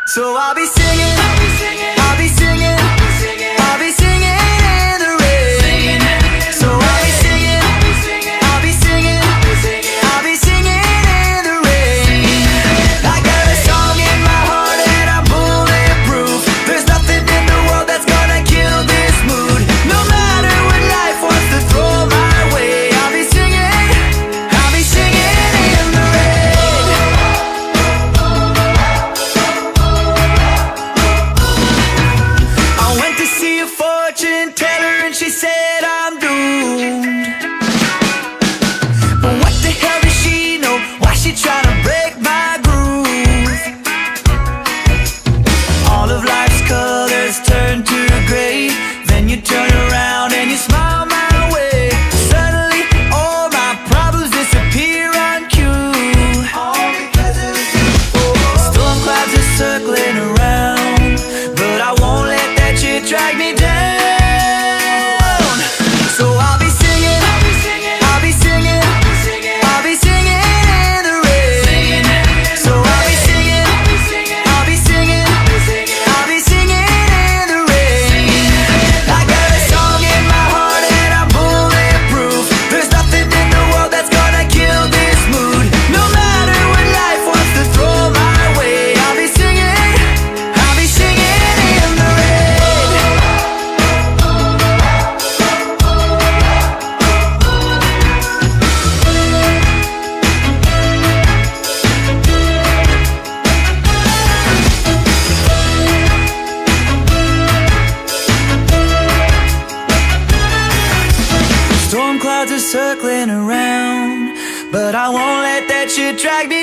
So I'll be singing, I'll be singing, I'll be singing, I'll be singing in the rain. So I'll be singing, I'll be singing, I'll be singing, I'll be singing in the rain. I got a song in my heart and I'm bulletproof. There's nothing in the world that's gonna kill this mood. No matter what life wants to throw my way, I'll be singing in the rain. I went to see a fortune teller and she said I'm doomed. But what the hell does she know? Why she trying to break my groove? All of life's colors turn to gray. Then you turn around and you smile my way. Suddenly all my problems disappear on cue. All because of you. Storm clouds are circling around, but I won't let that shit drag me down. So I'll be singing, I'll be singing, I'll be singing, I'll be singing in the rain. So I'll be singing, I'll be singing, I'll be singing, I'll be singing in the rain. I got a song in my heart and I'm bulletproof. There's nothing in the world that's gonna kill this mood. No matter what life wants to throw my way, I'll be singing in the rain. Storm clouds are circling around, but I won't let that shit drag me